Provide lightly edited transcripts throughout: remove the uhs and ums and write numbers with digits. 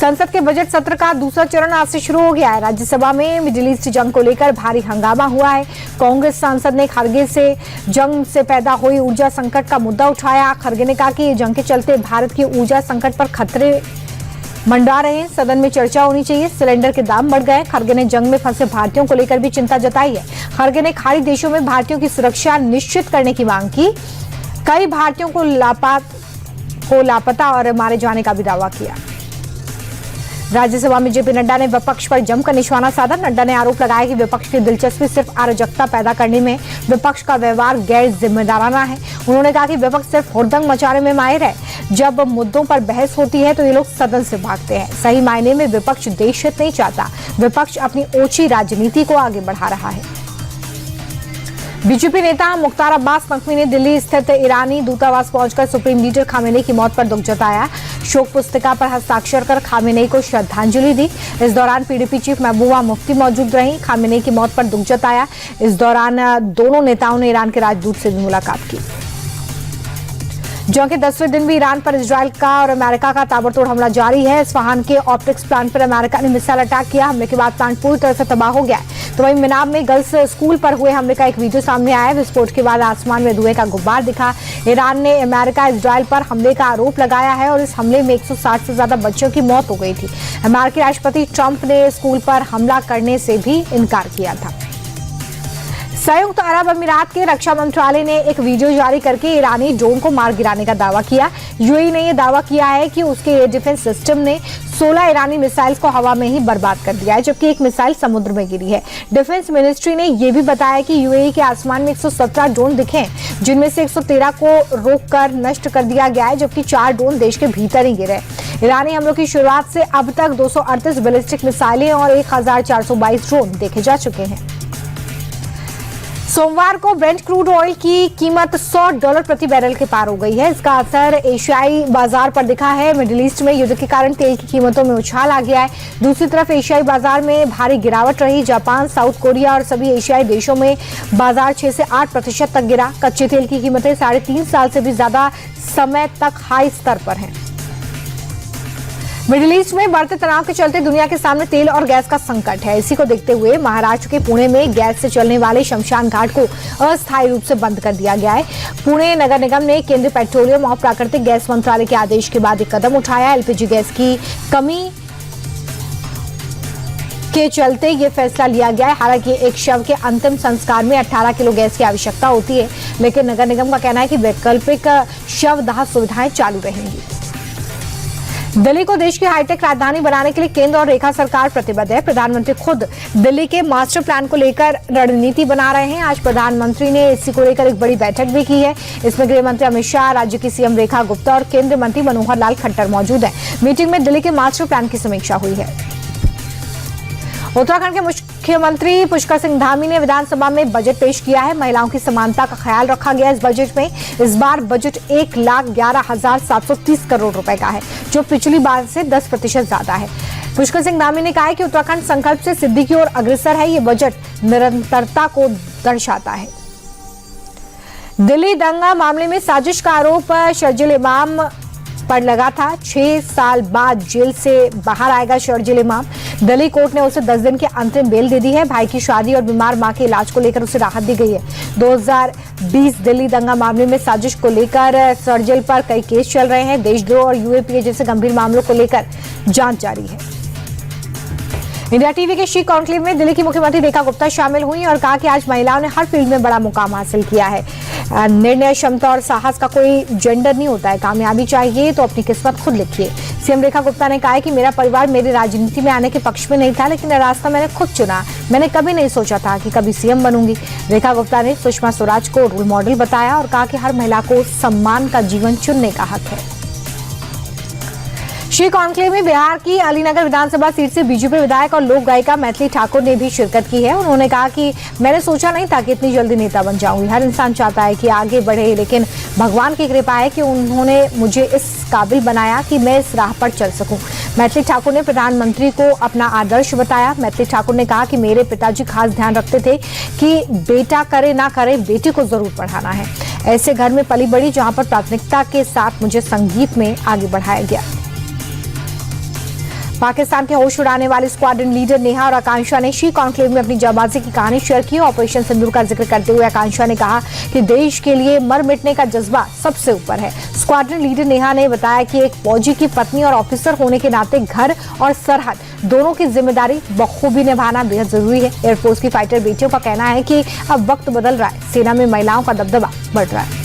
संसद के बजट सत्र का दूसरा चरण आज से शुरू हो गया है। राज्यसभा में मिडिल ईस्ट जंग को लेकर भारी हंगामा हुआ है। कांग्रेस सांसद ने खरगे से जंग से पैदा हुई ऊर्जा संकट का मुद्दा उठाया। खरगे ने कहा कि जंग के चलते भारत की ऊर्जा संकट पर खतरे मंडरा रहे हैं, सदन में चर्चा होनी चाहिए। सिलेंडर के दाम बढ़ गए। खरगे ने जंग में फंसे भारतीयों को लेकर भी चिंता जताई है। खरगे ने खाड़ी देशों में भारतीयों की सुरक्षा निश्चित करने की मांग की। कई भारतीयों को लापता और मारे जाने का भी दावा किया। राज्यसभा में जेपी नड्डा ने विपक्ष पर जमकर निशाना साधा। नड्डा ने आरोप लगाया कि विपक्ष की दिलचस्पी सिर्फ अराजकता पैदा करने में, विपक्ष का व्यवहार गैर जिम्मेदाराना है। उन्होंने कहा कि विपक्ष सिर्फ हुड़दंग मचाने में माहिर है। जब मुद्दों पर बहस होती है तो ये लोग सदन से भागते हैं। सही मायने में विपक्ष देश हित नहीं चाहता, विपक्ष अपनी ओछी राजनीति को आगे बढ़ा रहा है। बीजेपी नेता मुख्तार अब्बास नकवी ने दिल्ली स्थित ईरानी दूतावास पहुंचकर सुप्रीम लीडर खामेनेई की मौत पर दुख जताया। शोक पुस्तिका पर हस्ताक्षर कर खामेनेई को श्रद्धांजलि दी। इस दौरान पीडीपी चीफ महबूबा मुफ्ती मौजूद रहीं। खामेनेई की मौत पर दुख जताया। इस दौरान दोनों नेताओं ने ईरान के राजदूत से भी मुलाकात की। जंग के 10वें दिन भी ईरान पर इजरायल का और अमेरिका का ताबड़तोड़ हमला जारी है। इस्फहान के ऑप्टिक्स प्लांट पर अमेरिका ने मिसाइल अटैक किया। हमले के बाद प्लांट पूरी तरह से तबाह हो गया है। तो वहीं मिनाब में गर्ल्स स्कूल पर हुए हमले का एक वीडियो सामने आया है। विस्फोट के बाद आसमान में धुएं का गुब्बार दिखा। ईरान ने अमेरिका इजरायल पर हमले का आरोप लगाया है और इस हमले में 160 से ज्यादा बच्चों की मौत हो गई थी। अमेरिकी राष्ट्रपति ट्रंप ने स्कूल पर हमला करने से भी इनकार किया था। संयुक्त अरब अमीरात के रक्षा मंत्रालय ने एक वीडियो जारी करके ईरानी ड्रोन को मार गिराने का दावा किया। यूएई ने यह दावा किया है कि उसके एयर डिफेंस सिस्टम ने 16 ईरानी मिसाइल्स को हवा में ही बर्बाद कर दिया है, जबकि एक मिसाइल समुद्र में गिरी है। डिफेंस मिनिस्ट्री ने यह भी बताया कि यूएई के आसमान में 117 ड्रोन दिखे हैं, जिनमें से 113 को रोककर नष्ट कर दिया गया है, जबकि 4 ड्रोन देश के भीतर ही गिरे। ईरानी हमलों की शुरुआत से अब तक 238 बैलिस्टिक मिसाइलें और 1422 ड्रोन देखे जा चुके हैं। सोमवार को ब्रेंट क्रूड ऑयल की कीमत $100 प्रति बैरल के पार हो गई है। इसका असर एशियाई बाजार पर दिखा है। मिडिल ईस्ट में युद्ध के कारण तेल की कीमतों में उछाल आ गया है। दूसरी तरफ एशियाई बाजार में भारी गिरावट रही। जापान, साउथ कोरिया और सभी एशियाई देशों में बाजार 6 से 8% तक गिरा। कच्चे तेल की कीमतें 3.5 साल से भी ज्यादा समय तक हाई स्तर पर हैं। मिडिल ईस्ट में बढ़ते तनाव के चलते दुनिया के सामने तेल और गैस का संकट है। इसी को देखते हुए महाराष्ट्र के पुणे में गैस से चलने वाले शमशान घाट को अस्थायी रूप से बंद कर दिया गया है। पुणे नगर निगम ने केंद्रीय पेट्रोलियम और प्राकृतिक गैस मंत्रालय के आदेश के बाद एक कदम उठाया। एलपीजी गैस की कमी के चलते ये फैसला लिया गया है। हालांकि एक शव के अंतिम संस्कार में 18 किलो गैस की आवश्यकता होती है, लेकिन नगर निगम का कहना है कि वैकल्पिक शवदाह सुविधाएं चालू रहेंगी। दिल्ली को देश की हाईटेक राजधानी बनाने के लिए केंद्र और रेखा सरकार प्रतिबद्ध है। प्रधानमंत्री खुद दिल्ली के मास्टर प्लान को लेकर रणनीति बना रहे हैं। आज प्रधानमंत्री ने इसी को लेकर एक बड़ी बैठक भी की है। इसमें गृह मंत्री अमित शाह, राज्य की सीएम रेखा गुप्ता और केंद्रीय मंत्री मनोहर लाल खट्टर मौजूद हैं। मीटिंग में दिल्ली के मास्टर प्लान की समीक्षा हुई है। उत्तराखंड के मुख्यमंत्री पुष्कर सिंह धामी ने विधानसभा में बजट पेश किया है। महिलाओं की समानता का ख्याल रखा गया इस बजट में। इस बार बजट 1,11,730 करोड़ रुपए का है, जो पिछली बार से 10% ज्यादा है। पुष्कर सिंह धामी ने कहा है कि उत्तराखंड संकल्प से सिद्धि की ओर अग्रसर है। ये बजट निरंतरता को दर्शाता है। दिल्ली दंगा मामले में साजिश का आरोप शर्जील इमाम पर लगा था। 6 साल बाद जेल से बाहर आएगा शर्जील इमाम। दिल्ली कोर्ट ने उसे 10 दिन की अंतरिम बेल दे दी है। भाई की शादी और बीमार मां के इलाज को लेकर उसे राहत दी गई है। 2020 दिल्ली दंगा मामले में साजिश को लेकर शर्जील पर कई केस चल रहे हैं। देशद्रोह और यूएपीए जैसे गंभीर मामलों को लेकर जांच जारी है। इंडिया टीवी के शी कॉन्क्लेव में दिल्ली की मुख्यमंत्री रेखा गुप्ता शामिल हुई और कहा कि आज महिलाओं ने हर फील्ड में बड़ा मुकाम हासिल किया है। निर्णय क्षमता और साहस का कोई जेंडर नहीं होता है। कामयाबी चाहिए तो अपनी किस्मत खुद लिखिए। सीएम रेखा गुप्ता ने कहा है कि मेरा परिवार मेरी राजनीति में आने के पक्ष में नहीं था, लेकिन रास्ता मैंने खुद चुना। मैंने कभी नहीं सोचा था कि कभी सीएम बनूंगी। रेखा गुप्ता ने सुषमा स्वराज को रोल मॉडल बताया और कहा कि हर महिला को सम्मान का जीवन चुनने का हक है। श्री कॉन्क्लेव में बिहार की अलीनगर विधानसभा सीट से बीजेपी विधायक और लोक गायिका मैथिली ठाकुर ने भी शिरकत की है। उन्होंने कहा कि मैंने सोचा नहीं था कि इतनी जल्दी नेता बन जाऊंगी। हर इंसान चाहता है कि आगे बढ़े, लेकिन भगवान की कृपा है कि उन्होंने मुझे इस काबिल बनाया कि मैं इस राह पर चल सकूं। मैथिली ठाकुर ने प्रधानमंत्री को अपना आदर्श बताया। मैथिली ठाकुर ने कहा कि मेरे पिताजी खास ध्यान रखते थे कि बेटा करे ना करे, बेटी को जरूर पढ़ाना है। ऐसे घर में पली बड़ी जहां पर प्राथमिकता के साथ मुझे संगीत में आगे बढ़ाया गया। पाकिस्तान के होश उड़ाने वाली स्क्वाड्रन लीडर नेहा और आकांक्षा ने शी कॉन्क्लेव में अपनी जाबाजी की कहानी शेयर की। ऑपरेशन सिंदूर का जिक्र करते हुए आकांक्षा ने कहा कि देश के लिए मर मिटने का जज्बा सबसे ऊपर है। स्क्वाड्रन लीडर नेहा ने बताया कि एक फौजी की पत्नी और ऑफिसर होने के नाते घर और सरहद दोनों की जिम्मेदारी बखूबी निभाना बेहद जरूरी है। एयरफोर्स की फाइटर बेटियों का कहना है कि अब वक्त बदल रहा है, सेना में महिलाओं का दबदबा बढ़ रहा है।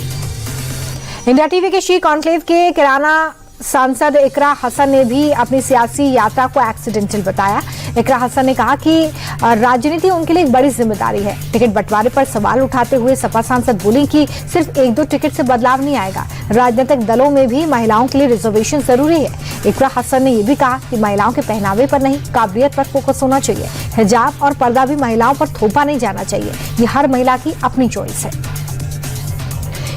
इंडिया टीवी के शी कॉन्क्लेव के किराना सांसद इकरा हसन ने भी अपनी सियासी यात्रा को एक्सीडेंटल बताया। इकरा हसन ने कहा कि राजनीति उनके लिए एक बड़ी जिम्मेदारी है। टिकट बंटवारे पर सवाल उठाते हुए सपा सांसद बोली कि सिर्फ 1-2 टिकट से बदलाव नहीं आएगा, राजनीतिक दलों में भी महिलाओं के लिए रिजर्वेशन जरूरी है। इकरा हसन ने यह भी कहा कि महिलाओं के पहनावे पर नहीं, काबिलियत पर फोकस होना चाहिए। हिजाब और पर्दा भी महिलाओं पर थोपा नहीं जाना चाहिए, ये हर महिला की अपनी चॉइस है।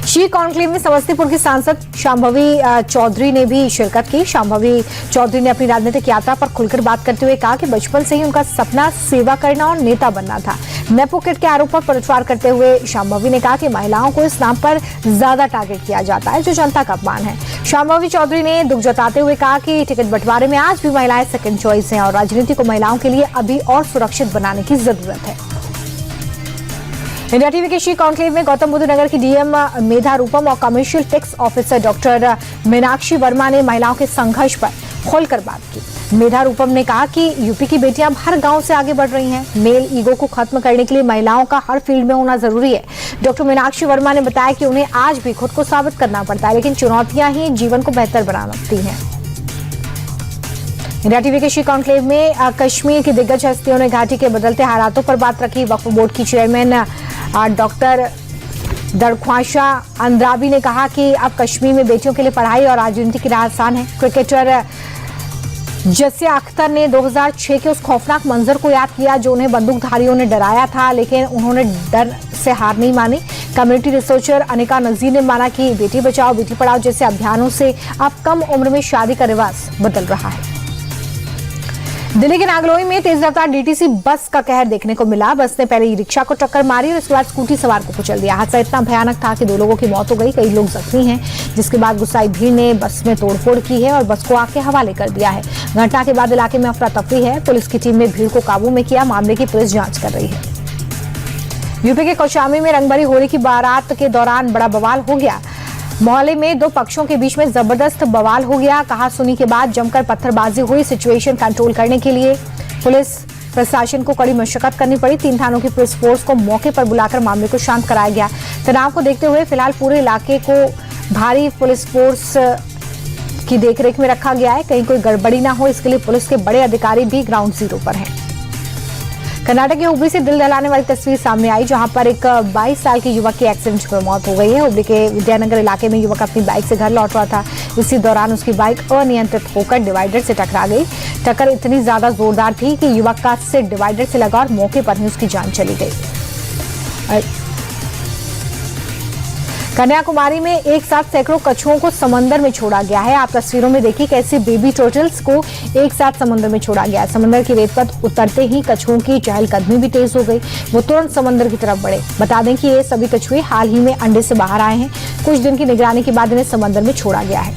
शी कॉन्क्लेव में समस्तीपुर की सांसद शांभवी चौधरी ने भी शिरकत की। शांभवी चौधरी ने अपनी राजनीतिक यात्रा पर खुलकर बात करते हुए कहा कि बचपन से ही उनका सपना सेवा करना और नेता बनना था। नेपो किट के आरोप पर पलटवार करते हुए शांभवी ने कहा कि महिलाओं को इस नाम पर ज्यादा टारगेट किया जाता है, जो जनता का अपमान है। शांभवी चौधरी ने दुख जताते हुए कहा कि टिकट बंटवारे में आज भी महिलाएं सेकंड चॉइस हैं और राजनीति को महिलाओं के लिए अभी और सुरक्षित बनाने की जरूरत है। इंडिया टीवी के शी कॉन्क्लेव में गौतम बुद्ध नगर की डीएम मेधा रूपम और commercial tax officer doctor Meenakshi Verma ने महिलाओं के संघर्ष पर खोलकर बात की। मेधा रूपम ने कहा कि यूपी की बेटियां अब हर गांव से आगे बढ़ रही हैं। मेल ईगो को खत्म करने के लिए महिलाओं का हर फील्ड में होना जरूरी है। डॉक्टर मीनाक्षी वर्मा ने बताया कि उन्हें आज भी खुद को साबित करना पड़ता है, लेकिन चुनौतियां ही जीवन को बेहतर बनाती हैं। इंडिया टीवी के शी कॉन्क्लेव में कश्मीर की दिग्गज हस्तियों ने घाटी के बदलते हालातों पर बात रखी। वक्फ बोर्ड की चेयरमैन डॉक्टर दरख्वाशा अंद्राबी ने कहा कि अब कश्मीर में बेटियों के लिए पढ़ाई और राजनीति की राह आसान है। क्रिकेटर जसिया अख्तर ने 2006 के उस खौफनाक मंजर को याद किया जो उन्हें बंदूकधारियों ने डराया था, लेकिन उन्होंने डर से हार नहीं मानी। कम्युनिटी रिसर्चर अनिका नजीर ने माना कि बेटी बचाओ बेटी पढ़ाओ जैसे अभियानों से अब कम उम्र में शादी का रिवाज बदल रहा है। दिल्ली के नागलोई में तेज रफ्तार डीटीसी बस का कहर देखने को मिला। बस ने पहले ई रिक्शा को टक्कर मारी और उसके बाद स्कूटी सवार को कुचल दिया। हादसा इतना भयानक था कि 2 लोगों की मौत हो गई, कई लोग जख्मी हैं, जिसके बाद गुस्साई भीड़ ने बस में तोड़फोड़ की है और बस को आग के हवाले कर दिया है। घटना के बाद इलाके में अफरा तफरी है। पुलिस की टीम ने भीड़ को काबू में किया। मामले की पुलिस जांच कर रही है। यूपी के कौशाम्बी में रंगभरी होली की बारात के दौरान बड़ा बवाल हो गया। मोहल्ले में 2 पक्षों के बीच में जबरदस्त बवाल हो गया। कहा सुनी के बाद जमकर पत्थरबाजी हुई। सिचुएशन कंट्रोल करने के लिए पुलिस प्रशासन को कड़ी मशक्कत करनी पड़ी। 3 थानों की पुलिस फोर्स को मौके पर बुलाकर मामले को शांत कराया गया। तनाव को देखते हुए फिलहाल पूरे इलाके को भारी पुलिस फोर्स की देखरेख में रखा गया है। कहीं कोई गड़बड़ी ना हो, इसके लिए पुलिस के बड़े अधिकारी भी ग्राउंड जीरो पर हैं। कर्नाटक के हुबली से दिल दहलाने वाली तस्वीर सामने आई, जहां पर एक 22 साल के युवक की एक्सीडेंट में मौत हो गई है। हुबली के विद्यानगर इलाके में युवक अपनी बाइक से घर लौट रहा था। इसी दौरान उसकी बाइक अनियंत्रित होकर डिवाइडर से टकरा गई। टक्कर इतनी ज्यादा जोरदार थी कि युवक का सिर डिवाइडर से लगा और मौके पर ही उसकी जान चली गई। कन्याकुमारी में एक साथ सैकड़ों कछुओं को समंदर में छोड़ा गया है। आप तस्वीरों में देखिए कैसे बेबी टर्टल्स को एक साथ समंदर में छोड़ा गया। समंदर की रेत पर उतरते ही कछुओं की चहलकदमी भी तेज हो गई। वो तुरंत समंदर की तरफ बढ़े। बता दें कि ये सभी कछुए हाल ही में अंडे से बाहर आए हैं। कुछ दिन की निगरानी के बाद इन्हें समंदर में छोड़ा गया है।